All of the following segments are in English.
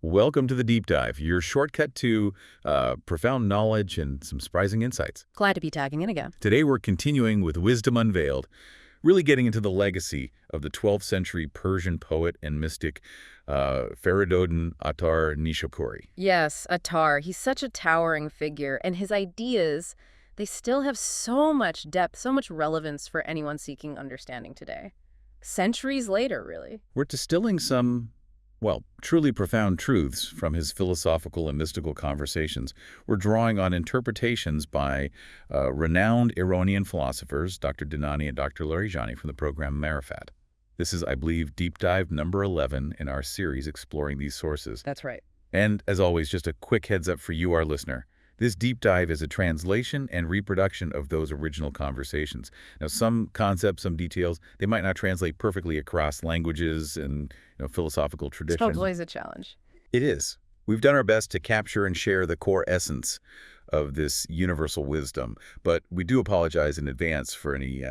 Welcome to the Deep Dive, your shortcut to profound knowledge and some surprising insights. Glad to be tagging in again. Today we're continuing with Wisdom Unveiled, really getting into the legacy of the 12th century Persian poet and mystic Feridun Attar Nishapuri. Yes, Attar. He's such a towering figure, and his ideas, they still have so much depth, so much relevance for anyone seeking understanding today. Centuries later, really. We're distilling some, well, truly profound truths from his philosophical and mystical conversations. We're drawing on interpretations by renowned Iranian philosophers, Dr. Dinani and Dr. Larijani from the program Marifat. This is, I believe, Deep Dive number 11 in our series exploring these sources. That's right. And, as always, just a quick heads up for you, our listener. This deep dive is a translation and reproduction of those original conversations. Now, some concepts, some details, they might not translate perfectly across languages and philosophical traditions. It's always a challenge. It is. We've done our best to capture and share the core essence of this universal wisdom, but we do apologize in advance for any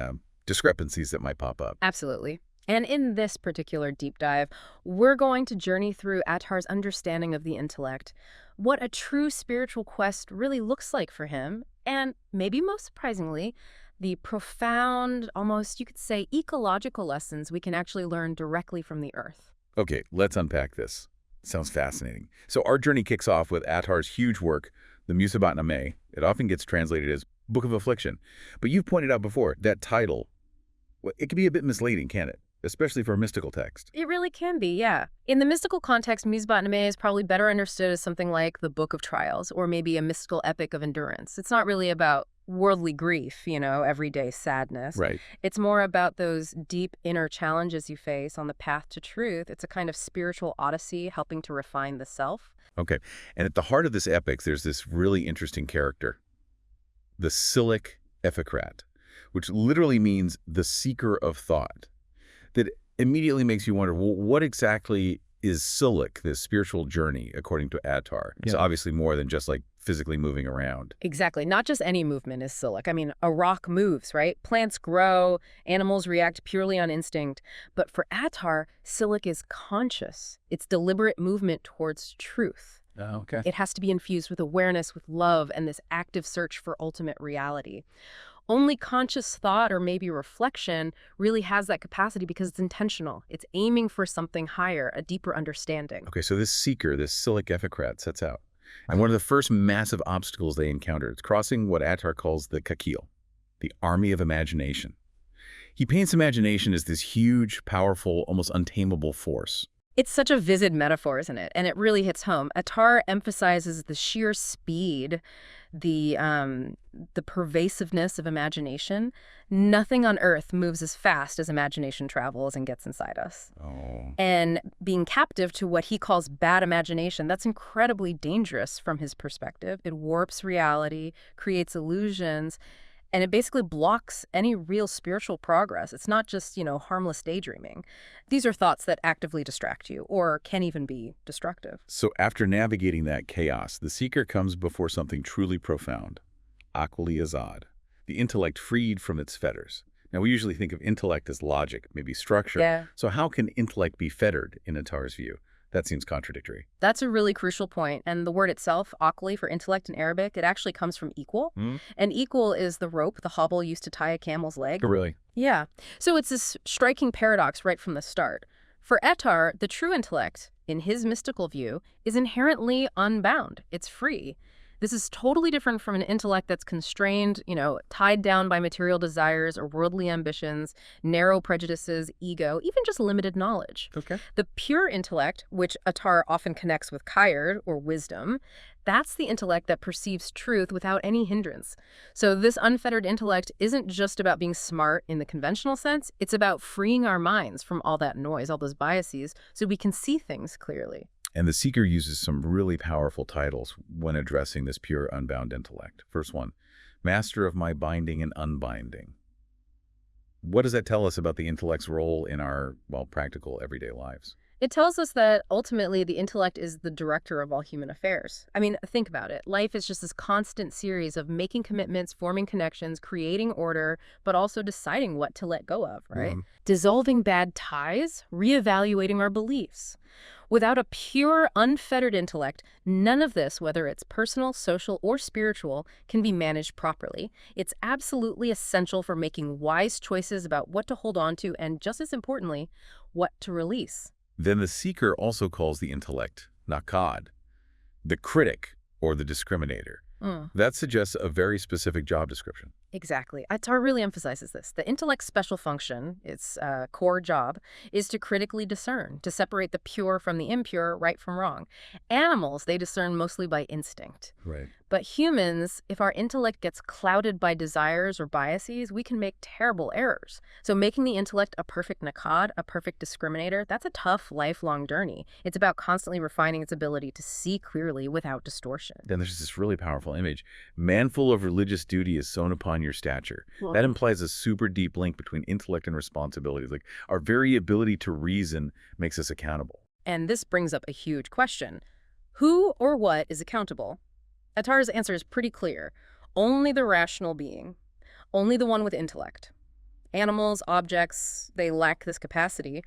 discrepancies that might pop up. Absolutely. And in this particular deep dive, we're going to journey through Attar's understanding of the intellect, what a true spiritual quest really looks like for him, and maybe most surprisingly, the profound, almost you could say ecological lessons we can actually learn directly from the earth. Okay, let's unpack this. Sounds fascinating. So our journey kicks off with Attar's huge work, the Musabat-Nameh. It often gets translated as Book of Affliction. But you've pointed out before, that title, well, it can be a bit misleading, can't it? Especially for a mystical text. It really can be, yeah. In the mystical context, Musabat-Nameh is probably better understood as something like the Book of Trials, or maybe a mystical epic of endurance. It's not really about worldly grief, everyday sadness. Right. It's more about those deep inner challenges you face on the path to truth. It's a kind of spiritual odyssey helping to refine the self. Okay. And at the heart of this epic, there's this really interesting character, the Silk Ephicrat, which literally means the seeker of thought. That immediately makes you wonder, well, what exactly is Silk, this spiritual journey, according to Attar? It's obviously more than just like physically moving around. Exactly. Not just any movement is Silk. I mean, a rock moves, right? Plants grow, animals react purely on instinct. But for Attar, Silk is conscious. It's deliberate movement towards truth. Oh, okay. It has to be infused with awareness, with love, and this active search for ultimate reality. Only conscious thought or maybe reflection really has that capacity because it's intentional. It's aiming for something higher, a deeper understanding. Okay, so this seeker, this Silk Ephicrat, sets out. And one of the first massive obstacles they encounter is crossing what Attar calls the Kakil, the army of imagination. He paints imagination as this huge, powerful, almost untamable force. It's such a vivid metaphor, isn't it? And it really hits home. Attar emphasizes the sheer speed, the pervasiveness of imagination. Nothing on earth moves as fast as imagination travels and gets inside us. Oh. And being captive to what he calls bad imagination, that's incredibly dangerous from his perspective. It warps reality, creates illusions, and it basically blocks any real spiritual progress. It's not just, harmless daydreaming. These are thoughts that actively distract you or can even be destructive. So after navigating that chaos, the seeker comes before something truly profound, Aqli Azad, the intellect freed from its fetters. Now, we usually think of intellect as logic, maybe structure. Yeah. So how can intellect be fettered in Attar's view? That seems contradictory. That's a really crucial point. And the word itself, aqli, for intellect in Arabic, it actually comes from equal. And equal is the rope, the hobble used to tie a camel's leg. Oh, really? Yeah. So it's this striking paradox right from the start. For Attar, the true intellect, in his mystical view, is inherently unbound. It's free. This is totally different from an intellect that's constrained, tied down by material desires or worldly ambitions, narrow prejudices, ego, even just limited knowledge. Okay. The pure intellect, which Attar often connects with Khayr, or wisdom, that's the intellect that perceives truth without any hindrance. So this unfettered intellect isn't just about being smart in the conventional sense. It's about freeing our minds from all that noise, all those biases, so we can see things clearly. And the seeker uses some really powerful titles when addressing this pure, unbound intellect. First one, Master of my binding and unbinding. What does that tell us about the intellect's role in our, practical everyday lives? It tells us that ultimately the intellect is the director of all human affairs. I mean, think about it. Life is just this constant series of making commitments, forming connections, creating order, but also deciding what to let go of, right? Dissolving bad ties, reevaluating our beliefs. Without a pure, unfettered intellect, none of this, whether it's personal, social, or spiritual, can be managed properly. It's absolutely essential for making wise choices about what to hold on to and, just as importantly, what to release. Then the seeker also calls the intellect nakad, the critic or the discriminator. Mm. That suggests a very specific job description. Exactly. Attar really emphasizes this. The intellect's special function, its core job, is to critically discern, to separate the pure from the impure, right from wrong. Animals, they discern mostly by instinct. Right. But humans, if our intellect gets clouded by desires or biases, we can make terrible errors. So making the intellect a perfect nakad, a perfect discriminator, that's a tough, lifelong journey. It's about constantly refining its ability to see clearly without distortion. Then there's this really powerful image. Manful of religious duty is sown upon your stature. That implies a super deep link between intellect and responsibility. Like our very ability to reason makes us accountable. And this brings up a huge question. Who or what is accountable? Attar's answer is pretty clear. Only the rational being. Only the one with intellect. Animals, objects, they lack this capacity.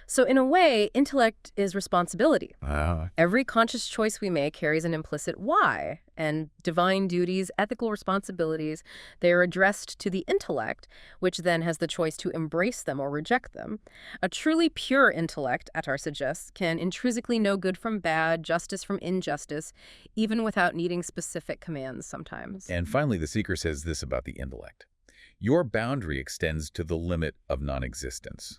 So in a way, intellect is responsibility. Every conscious choice we make carries an implicit why, and divine duties, ethical responsibilities, they are addressed to the intellect, which then has the choice to embrace them or reject them. A truly pure intellect, Attar suggests, can intrinsically know good from bad, justice from injustice, even without needing specific commands sometimes. And finally, the seeker says this about the intellect. Your boundary extends to the limit of non-existence.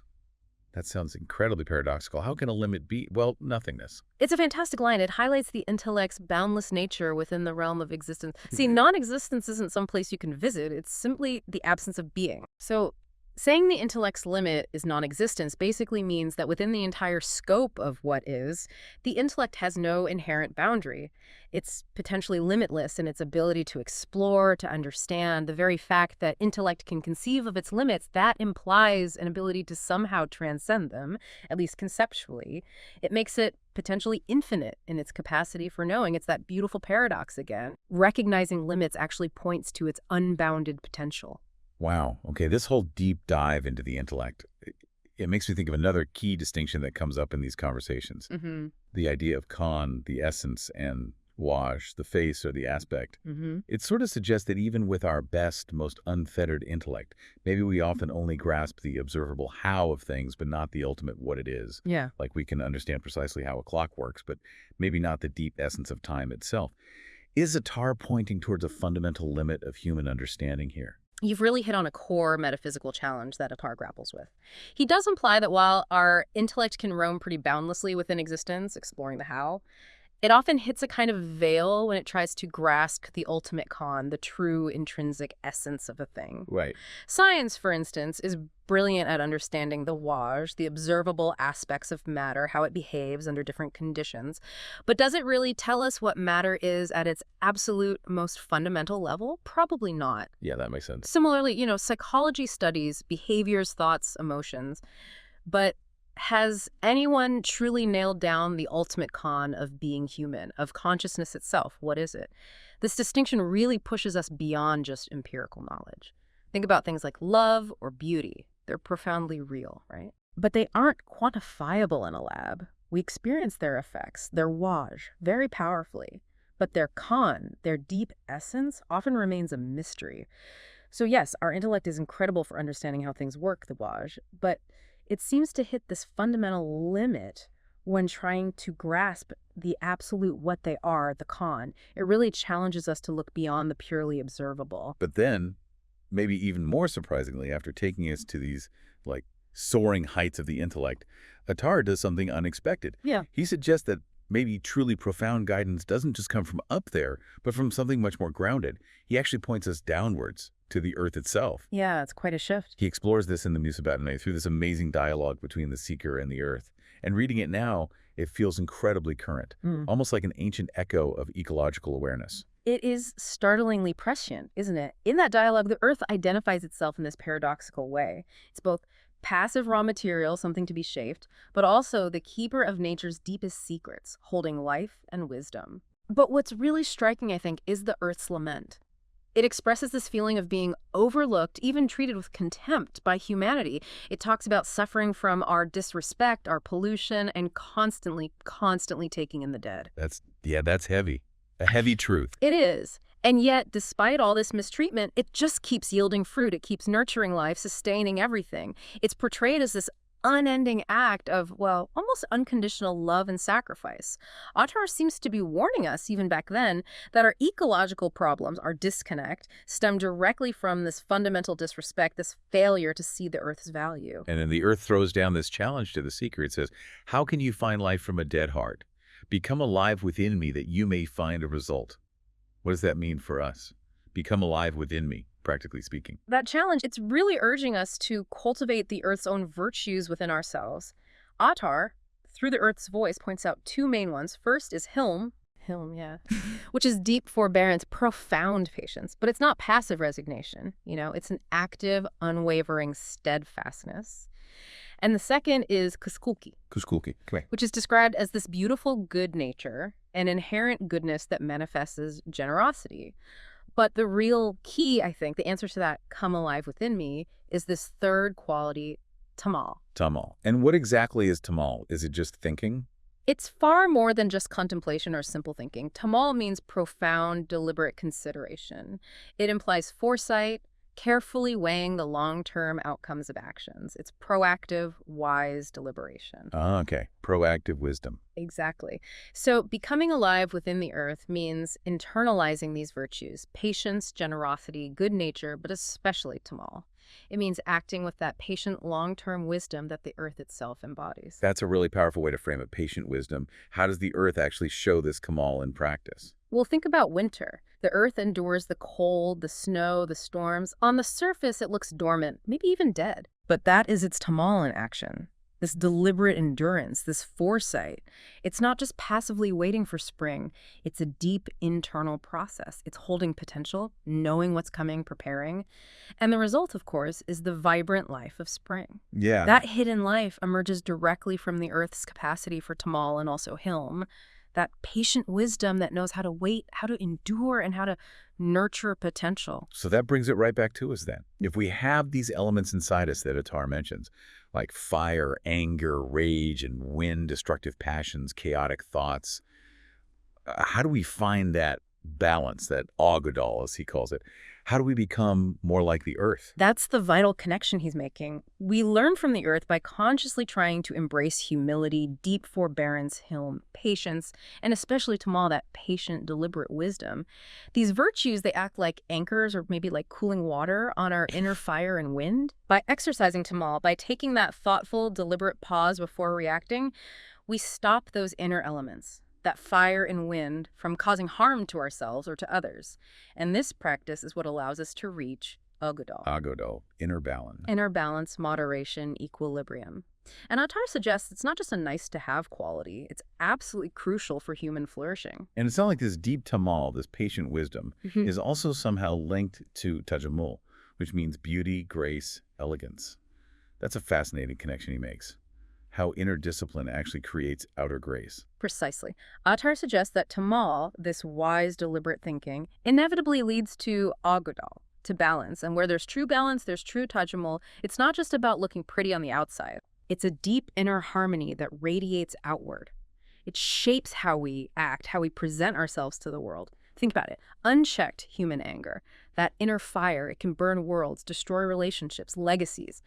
That sounds incredibly paradoxical. How can a limit be? Well, nothingness. It's a fantastic line. It highlights the intellect's boundless nature within the realm of existence. See, non-existence isn't some place you can visit. It's simply the absence of being. So saying the intellect's limit is non-existence basically means that within the entire scope of what is, the intellect has no inherent boundary. It's potentially limitless in its ability to explore, to understand. The very fact that intellect can conceive of its limits, that implies an ability to somehow transcend them, at least conceptually. It makes it potentially infinite in its capacity for knowing. It's that beautiful paradox again. Recognizing limits actually points to its unbounded potential. Wow. Okay, this whole deep dive into the intellect, it makes me think of another key distinction that comes up in these conversations. The idea of Khan, the essence, and Waj, the face or the aspect. It sort of suggests that even with our best, most unfettered intellect, maybe we often only grasp the observable how of things, but not the ultimate what it is. Yeah. Like we can understand precisely how a clock works, but maybe not the deep essence of time itself. Is Attar pointing towards a fundamental limit of human understanding here? You've really hit on a core metaphysical challenge that Attar grapples with. He does imply that while our intellect can roam pretty boundlessly within existence, exploring the how, it often hits a kind of veil when it tries to grasp the ultimate con, the true intrinsic essence of a thing. Right. Science, for instance, is brilliant at understanding the waj, the observable aspects of matter, how it behaves under different conditions. But does it really tell us what matter is at its absolute most fundamental level? Probably not. Yeah, that makes sense. Similarly, psychology studies behaviors, thoughts, emotions, but has anyone truly nailed down the ultimate con of being human, of consciousness itself? What is it? This distinction really pushes us beyond just empirical knowledge. Think about things like love or beauty. They're profoundly real, right? But they aren't quantifiable in a lab. We experience their effects, their waj, very powerfully. But their con, their deep essence, often remains a mystery. So yes, our intellect is incredible for understanding how things work, the waj, but it seems to hit this fundamental limit when trying to grasp the absolute what they are, the con. It really challenges us to look beyond the purely observable. But then, maybe even more surprisingly, after taking us to these, soaring heights of the intellect, Attar does something unexpected. Yeah. He suggests that maybe truly profound guidance doesn't just come from up there, but from something much more grounded. He actually points us downwards to the earth itself. Yeah, it's quite a shift. He explores this in the Musabatane through this amazing dialogue between the seeker and the earth. And reading it now, it feels incredibly current, almost like an ancient echo of ecological awareness. It is startlingly prescient, isn't it? In that dialogue, the earth identifies itself in this paradoxical way. It's both passive raw material, something to be shaped, but also the keeper of nature's deepest secrets, holding life and wisdom. But what's really striking, I think, is the earth's lament. It expresses this feeling of being overlooked, even treated with contempt by humanity. It talks about suffering from our disrespect, our pollution, and constantly taking in the dead. That's heavy. A heavy truth. It is. And yet, despite all this mistreatment, it just keeps yielding fruit. It keeps nurturing life, sustaining everything. It's portrayed as this unending act of, well, almost unconditional love and sacrifice. Attar seems to be warning us, even back then, that our ecological problems, our disconnect, stem directly from this fundamental disrespect, this failure to see the Earth's value. And then the Earth throws down this challenge to the seeker. It says, how can you find life from a dead heart? Become alive within me that you may find a result. What does that mean for us? Become alive within me, practically speaking. That challenge, it's really urging us to cultivate the Earth's own virtues within ourselves. Attar, through the Earth's voice, points out two main ones. First is Hilm, which is deep forbearance, profound patience. But it's not passive resignation. It's an active, unwavering steadfastness. And the second is Kuskulki, which is described as this beautiful good nature, an inherent goodness that manifests as generosity. But the real key, I think, the answer to that come alive within me, is this third quality, tamal. Tamal. And what exactly is tamal? Is it just thinking? It's far more than just contemplation or simple thinking. Tamal means profound, deliberate consideration. It implies foresight, carefully weighing the long-term outcomes of actions. It's proactive, wise deliberation. Okay. Proactive wisdom. Exactly. So becoming alive within the Earth means internalizing these virtues: patience, generosity, good nature, but especially tamal. It means acting with that patient, long-term wisdom that the Earth itself embodies. That's a really powerful way to frame it, patient wisdom. How does the Earth actually show this kamal in practice? Well, think about winter. The Earth endures the cold, the snow, the storms. On the surface, it looks dormant, maybe even dead. But that is its tamal in action. This deliberate endurance, this foresight. It's not just passively waiting for spring. It's a deep internal process. It's holding potential, knowing what's coming, preparing. And the result, of course, is the vibrant life of spring. Yeah. That hidden life emerges directly from the Earth's capacity for tamal and also hilm. That patient wisdom that knows how to wait, how to endure, and how to nurture potential. So that brings it right back to us then. If we have these elements inside us that Attar mentions, like fire, anger, rage, and wind, destructive passions, chaotic thoughts, how do we find that balance, that agadal, as he calls it? How do we become more like the Earth? That's the vital connection he's making. We learn from the Earth by consciously trying to embrace humility, deep forbearance, hilm, patience, and especially tamal, that patient, deliberate wisdom. These virtues, they act like anchors or maybe like cooling water on our inner fire and wind. By exercising tamal, by taking that thoughtful, deliberate pause before reacting, we stop those inner elements, that fire and wind, from causing harm to ourselves or to others. And this practice is what allows us to reach agadal. Agadal, inner balance. Inner balance, moderation, equilibrium. And Attar suggests it's not just a nice-to-have quality. It's absolutely crucial for human flourishing. And it's not like this deep tamal, this patient wisdom, is also somehow linked to tajamul, which means beauty, grace, elegance. That's a fascinating connection he makes. How inner discipline actually creates outer grace. Precisely. Attar suggests that tamal, this wise, deliberate thinking, inevitably leads to agadal, to balance. And where there's true balance, there's true tajamul. It's not just about looking pretty on the outside. It's a deep inner harmony that radiates outward. It shapes how we act, how we present ourselves to the world. Think about it. Unchecked human anger, that inner fire, it can burn worlds, destroy relationships, legacies.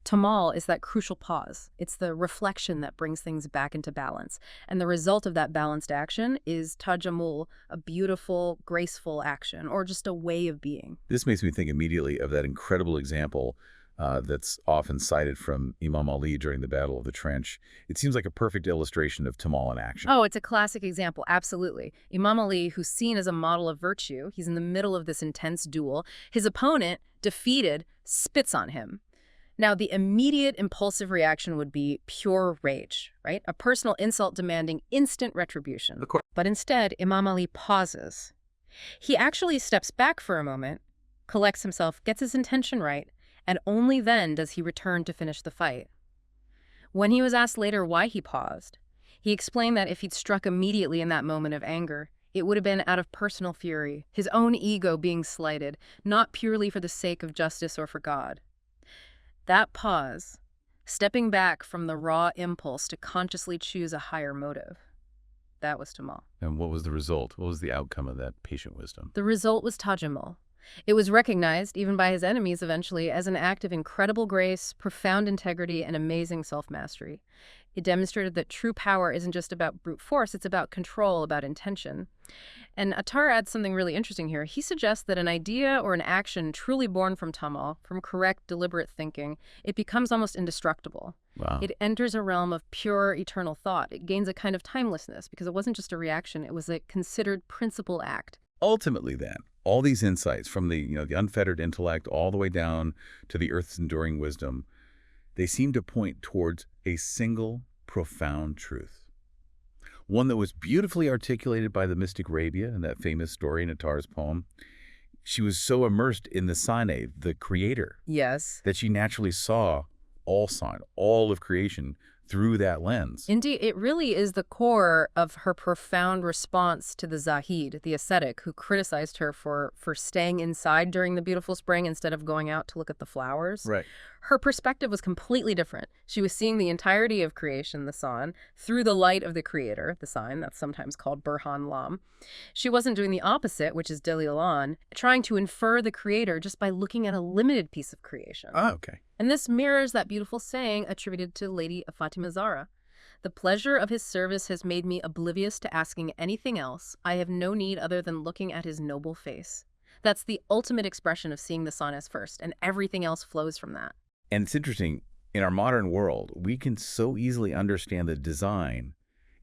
Tamal is that crucial pause. It's the reflection that brings things back into balance. And the result of that balanced action is tajamul, a beautiful, graceful action, or just a way of being. This makes me think immediately of that incredible example that's often cited from Imam Ali during the Battle of the Trench. It seems like a perfect illustration of tamal in action. Oh, it's a classic example, absolutely. Imam Ali, who's seen as a model of virtue, he's in the middle of this intense duel. His opponent, defeated, spits on him. Now, the immediate impulsive reaction would be pure rage, right? A personal insult demanding instant retribution. Of course. But instead, Imam Ali pauses. He actually steps back for a moment, collects himself, gets his intention right, and only then does he return to finish the fight. When he was asked later why he paused, he explained that if he'd struck immediately in that moment of anger, It would have been out of personal fury, his own ego being slighted, not purely for the sake of justice or for God. That pause, stepping back from the raw impulse to consciously choose a higher motive, that was Tamal. And what was the result? What was the outcome of that patient wisdom? The result was Tajamul. It was recognized, even by his enemies eventually, as an act of incredible grace, profound integrity, and amazing self-mastery. It demonstrated that true power isn't just about brute force, it's about control, about intention. And Attar adds something really interesting here. He suggests that an idea or an action truly born from Tamal, from correct, deliberate thinking, it becomes almost indestructible. Wow. It enters a realm of pure, eternal thought. It gains a kind of timelessness because it wasn't just a reaction, it was a considered principal act. Ultimately, then, all these insights from the unfettered intellect all the way down to the earth's enduring wisdom, they seem to point towards a single profound truth. One that was beautifully articulated by the mystic Rabia in that famous story in Attar's poem. She was so immersed in the Sane, the creator, Yes. that she naturally saw all sign, all of creation through that lens. Indeed, it really is the core of her profound response to the Zahid, the ascetic, who criticized her for staying inside during the beautiful spring instead of going out to look at the flowers. Right. Her perspective was completely different. She was seeing the entirety of creation, the San, through the light of the creator, the sign, that's sometimes called Burhan Lam. She wasn't doing the opposite, which is Dalilan, trying to infer the creator just by looking at a limited piece of creation. Ah, okay. And this mirrors that beautiful saying attributed to Lady Fatima Zahra. The pleasure of his service has made me oblivious to asking anything else. I have no need other than looking at his noble face. That's the ultimate expression of seeing the sun as first, and everything else flows from that. And it's interesting, in our modern world, we can so easily understand the design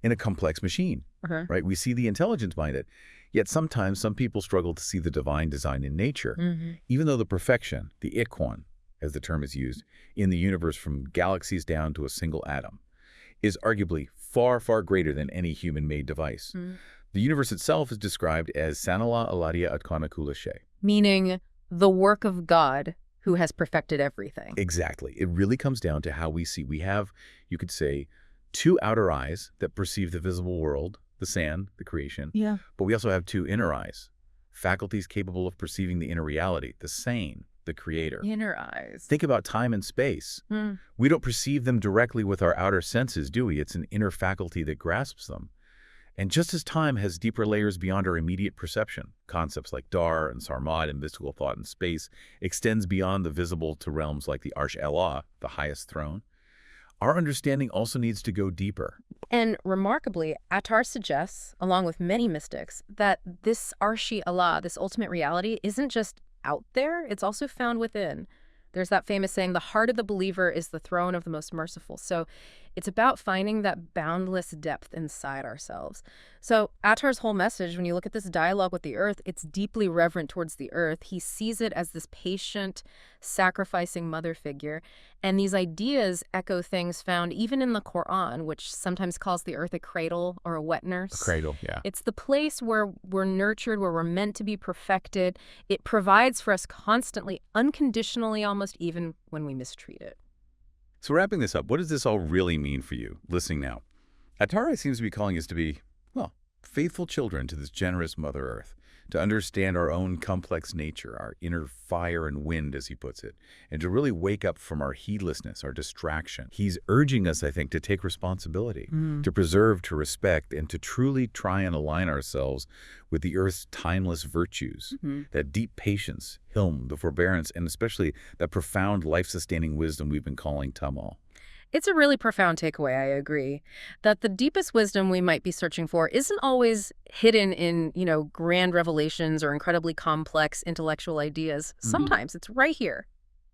in a complex machine, right? We see the intelligence behind it. Yet sometimes some people struggle to see the divine design in nature, even though the perfection, the ikwan, as the term is used, in the universe from galaxies down to a single atom, is arguably far, far greater than any human-made device. The universe itself is described as Sanala Aladia Atkana Kulashe. Meaning the work of God who has perfected everything. Exactly. It really comes down to how we see. We have, you could say, two outer eyes that perceive the visible world, the sand, the creation. Yeah. But we also have two inner eyes, faculties capable of perceiving the inner reality, the sane, the creator. Inner eyes. Think about time and space. We don't perceive them directly with our outer senses, do we? It's an inner faculty that grasps them. And just as time has deeper layers beyond our immediate perception, concepts like Dar and Sarmad and mystical thought in space extends beyond the visible to realms like the Arsh Allah, the highest throne, our understanding also needs to go deeper. And remarkably, Attar suggests, along with many mystics, that this Arshi Allah, this ultimate reality, isn't just out there, it's also found within. There's that famous saying, the heart of the believer is the throne of the most merciful. So it's about finding that boundless depth inside ourselves. So Attar's whole message, when you look at this dialogue with the earth, it's deeply reverent towards the earth. He sees it as this patient, sacrificing mother figure. And these ideas echo things found even in the Quran, which sometimes calls the earth a cradle or a wet nurse. A cradle, yeah. It's the place where we're nurtured, where we're meant to be perfected. It provides for us constantly, unconditionally, almost even when we mistreat it. So wrapping this up, what does this all really mean for you, listening now? Attar seems to be calling us to be, well, faithful children to this generous Mother Earth, to understand our own complex nature, our inner fire and wind, as he puts it, and to really wake up from our heedlessness, our distraction. He's urging us, I think, to take responsibility, to preserve, to respect, and to truly try and align ourselves with the Earth's timeless virtues, that deep patience, hilm, the forbearance, and especially that profound life-sustaining wisdom we've been calling tamal. It's a really profound takeaway, I agree, that the deepest wisdom we might be searching for isn't always hidden in, grand revelations or incredibly complex intellectual ideas. Sometimes it's right here,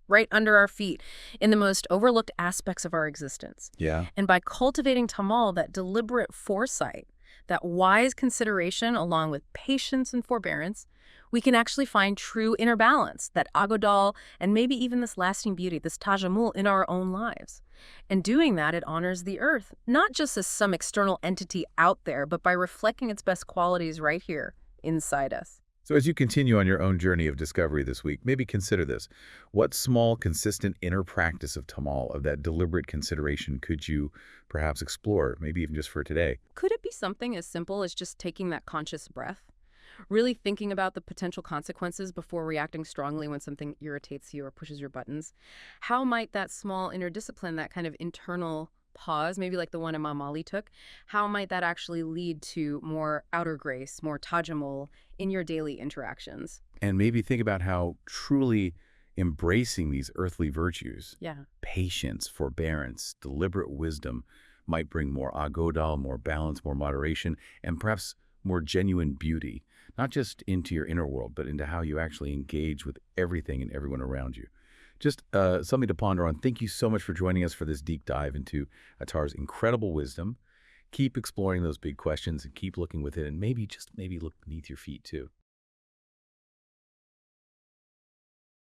right under our feet, in the most overlooked aspects of our existence. Yeah. And by cultivating tamal, that deliberate foresight, that wise consideration along with patience and forbearance, we can actually find true inner balance, that agodal, and maybe even this lasting beauty, this tajamul in our own lives. And doing that, it honors the earth, not just as some external entity out there, but by reflecting its best qualities right here inside us. So as you continue on your own journey of discovery this week, maybe consider this. What small, consistent inner practice of tamal, of that deliberate consideration, could you perhaps explore, maybe even just for today? Could it be something as simple as just taking that conscious breath? Really thinking about the potential consequences before reacting strongly when something irritates you or pushes your buttons? How might that small inner discipline, that kind of internal pause, maybe like the one Imam Ali took, how might that actually lead to more outer grace, more tajamul in your daily interactions? And maybe think about how truly embracing these earthly virtues, Yeah. patience, forbearance, deliberate wisdom, might bring more agodal, more balance, more moderation, and perhaps more genuine beauty, not just into your inner world, but into how you actually engage with everything and everyone around you. Just something to ponder on. Thank you so much for joining us for this deep dive into Attar's incredible wisdom. Keep exploring those big questions and keep looking within, and maybe, just maybe, look beneath your feet too.